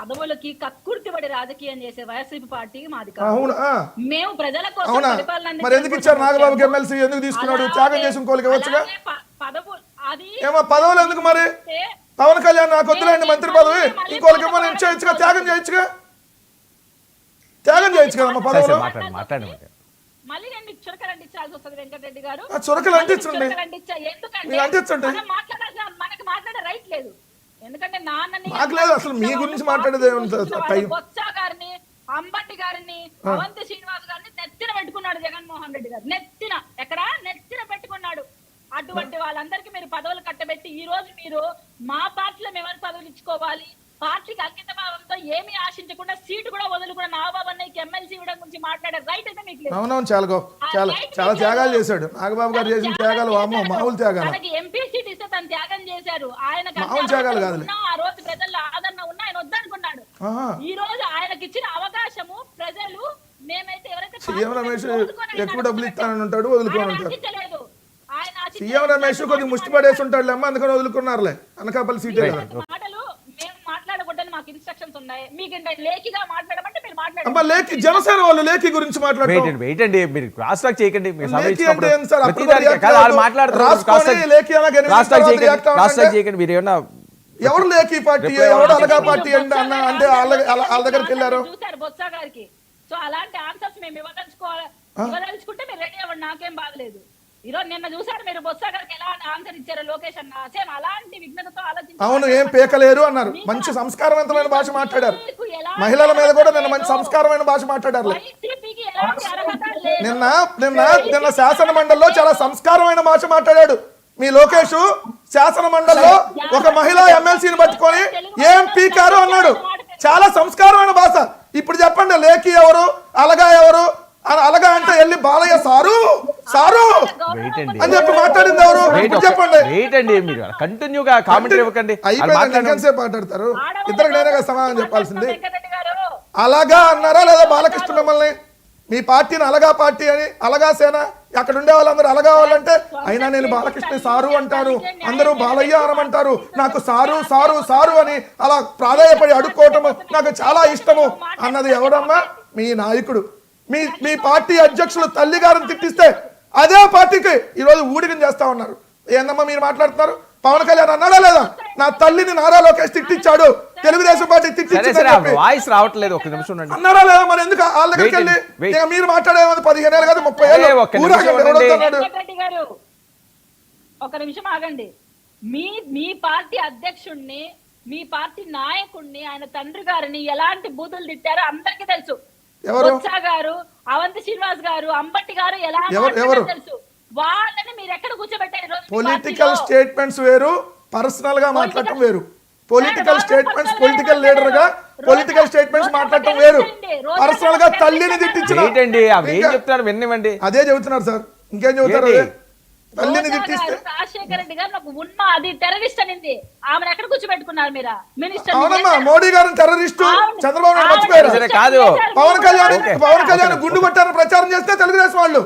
పదవులకి కక్కుర్తిపడి రాజకీయం చేసే వైఎస్ఆర్సీపీ పార్టీ మాది కాదు. మేము ప్రజల కోసం పరిపాలన. మరి ఎందుకు ఇచ్చారు నాగబాబుకి ఎమ్మెల్సీ? ఎందుకు తీసుకున్నాడు? త్యాగం చేసి ఇంకోళ్ళకి ఇవ్వచ్చుగా. పదవులు ఎందుకు మరి? పవన్ కళ్యాణ్ నాకు వద్దులేండి మంత్రి పదవి, ఇంకోళ్ళకి ఇవ్వని ఇచ్చేయచ్చుగా, త్యాగం చేయొచ్చుగా. త్యాగం చేయొచ్చు కదమ్మా పదవులు. మళ్ళీ నేను మీకు చురకలు అంటించాల్సి వస్తుంది వెంకటరెడ్డి గారు. చురకలు అంటించండి. ఎందుకంటే మనకి మాట్లాడే రైట్ లేదు. ఎందుకంటే నాన్నని అసలు మీ గురించి మాట్లాడేది బొత్స గారిని, అంబటి గారిని, అవంతి శ్రీనివాస్ గారిని నెత్తిన పెట్టుకున్నాడు జగన్మోహన్ రెడ్డి గారు. నెత్తిన పెట్టుకున్నాడు. అటువంటి వాళ్ళందరికీ మీరు పదవులు కట్టబెట్టి ఈ రోజు మీరు మా పార్టీలో ఎవరి పదవులు ఇచ్చుకోవాలి, పార్టీకి అంకిత భావంతో ఏమి ఆశించకుండా సీటు కూడా వదులుకున్న నాగబాబు అన్నయ్యకి ఎమ్మెల్సీ ఇవ్వడం గురించి మాట్లాడే రైట్ అయితే మీకు లేదు. అవునవును, చాలా త్యాగాలు చేశాడు నాగబాబు గారు. చేసిన త్యాగాలు మామూలు త్యాగాలు. తనకి ఎంపీ సీట్ ఇస్తే తను త్యాగం చేశారు. ఆయన మామూలు త్యాగాలు కాదు. ఆ రోజు ప్రజల్లో ఆదరణ ఉన్నా ఆయన వద్దనుకున్నాడు. ఈ రోజు ఆయనకి ఇచ్చిన అవకాశము ప్రజలు మేమైతే ఎవరైతే సీఎం రమేష్ ఎక్కువ డబ్బులు ఇస్తానని ఉంటాడు, వదులుకొని ఉంటాడు. సీఎం రమేష్ కొద్దిగా ముష్టి పడేసి ఉంటాడు అమ్మ, అందుకని వదులుకున్నారులే. అనకాపల్లి సీట్ మాటలు మేము మాట్లాడకూడదని మాకు ఇన్స్ట్రక్షన్స్ ఉన్నాయి. మీకు లేఖిగా మాట్లాడమంటే మీరు మాట్లాడండి. అమ్మ లేఖి జనసేన వాళ్ళు లేఖి గురించి మాట్లాడుతున్నారు. వెయిటండి, మీరు క్రాస్ టాక్ చేయకండి. ఎవరు లేఖి పార్టీ, ఎవరు అలగా పార్టీ అంటే వాళ్ళ దగ్గరికి వెళ్ళారు. చూసారు బొత్స గారికి. సో అలాంటి ఆన్సర్స్ మేము ఇవ్వదలుచుకుంటే మీరు రెడీ అవ్వండి, నాకేం బాగలేదు. ఈరోజు నిన్న చూసారు మీరు బొత్స గారికి ఎలా ఆన్సర్ ఇచ్చారు లోకేష్ అన్న. సేమ్ అలాంటి విఘ్నతతో ఆలోచించారు. అవును, ఏం పేకలేరు అన్నారు. మంచి సంస్కారవంతమైన భాష మాట్లాడారు. మహిళల మీద కూడా నిన్న మంచి సంస్కారమైన భాష మాట్లాడారు. నిన్న శాసన మండలిలో చాలా సంస్కారమైన భాష మాట్లాడాడు మీ లోకేష్. శాసన మండలిలో ఒక మహిళా ఎమ్మెల్సీని పట్టుకొని ఏం పీకారు అన్నాడు. చాలా సంస్కారమైన భాష. ఇప్పుడు చెప్పండి, లేఖి ఎవరు, అలగా ఎవరు? అలాగా అంటే వెళ్ళి బాలయ్య సారు అని చెప్పి మాట్లాడింది ఎవరు? చెప్పండి. ఎంతసేపు మాట్లాడతారు? ఇద్దరికి నేనే సమాధానం చెప్పాల్సింది. అలాగా అన్నారా లేదా బాలకృష్ణ మిమ్మల్ని? మీ పార్టీని అలగా పార్టీ అని, అలగా సేన, అక్కడ ఉండే వాళ్ళందరూ అలగా వాళ్ళంటే అయినా నేను బాలకృష్ణ సారు అంటాను, అందరూ బాలయ్య అనమంటారు, నాకు సారు సారు సారు అని అలా ప్రాధాయపడి అడుక్కోవటము నాకు చాలా ఇష్టము అన్నది ఎవడమ్మా? మీ నాయకుడు. మీ పార్టీ అధ్యక్షులు తల్లి గారిని తిట్టిస్తే అదే పార్టీకి ఈరోజు ఊడికం చేస్తా ఉన్నారు. ఏందమ్మా మీరు మాట్లాడుతున్నారు? పవన్ కళ్యాణ్ అన్నాడా లేదా నా తల్లిని నారా లోకేష్ తిట్టించాడు, తెలుగుదేశం పార్టీ వాయిస్ రావట్లేదు, ఒక నిమిషం అన్నారా లేదా? మరి ఎందుకు వాళ్ళ దగ్గరికి వెళ్ళి మీరు మాట్లాడేది 15 ఏళ్ళు కాదు 30 ఏళ్ళు. ఒక నిమిషం ఆగండి. మీ పార్టీ అధ్యక్షుడిని, మీ పార్టీ నాయకుడిని, ఆయన తండ్రి గారిని ఎలాంటి బూతులు తిట్టారో అందరికీ తెలుసు. బొత్స గారు, అవంతి శ్రీనివాస్ గారు, అంబటి గారు ఎలా తెలుసు. వాళ్ళని మీరు ఎక్కడ కూర్చోబెట్టారు? పొలిటికల్ స్టేట్మెంట్స్ వేరు, పర్సనల్ గా మాట్లాడటం వేరు. పొలిటికల్ స్టేట్మెంట్స్, పొలిటికల్ లీడర్ గా పొలిటికల్ స్టేట్మెంట్స్ మాట్లాడటం వేరు. పర్సనల్ గా తల్లిని తిట్టించిన అదే చెబుతున్నారు సార్. ఇంకేం చెబుతారు? తల్లిని తిట్టిస్తే రాజశేఖర రెడ్డి గారు నాకు ఉన్న అది టెర్రరిస్ట్ అనింది. ఆమెను ఎక్కడ కూర్చోబెట్టుకున్నారు మీరు? మినిస్టర్. అవునమ్మా, మోడీ గారు టెర్రరిస్ట్, చంద్రబాబు నాయుడు మర్చిపోయారు. కాదు, పవన్ కళ్యాణ్ గుండు కొట్టారని ప్రచారం చేస్తే తెలుగుదేశం వాళ్ళు.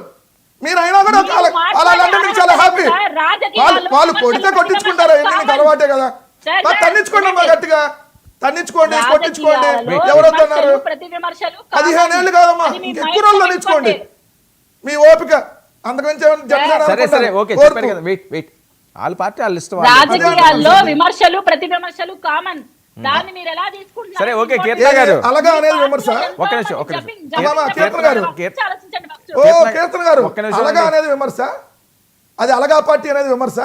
మీరు అయినా కూడా అలాగంటే మీకు చాలా హ్యాపీ. వాళ్ళు కొడితే కొట్టించుకుంటారా? మీకు అలవాటే కదా. తన్నించుకోండి అమ్మా, గట్టిగా తన్నించుకోండి, కొట్టించుకోండి. ఎవరొద్దన్నారు? 15 ఏళ్ళు కాదమ్మా, ఎక్కువ రోజులు తన్నించుకోండి. మీ ఓపిక అంతకుమించి రాజకీయాల్లో విమర్శలు ప్రతి విమర్శలు కామన్. దాన్ని మీరు ఎలా తీసుకుంటున్నారు? సరే ఓకే, కీర్తన గారు అలాగా అనేది విమర్శ. ఒక నిమిషం కీర్తన గారు అలాగా అనేది విమర్శ, అది అలగా పార్టీ అనేది విమర్శ.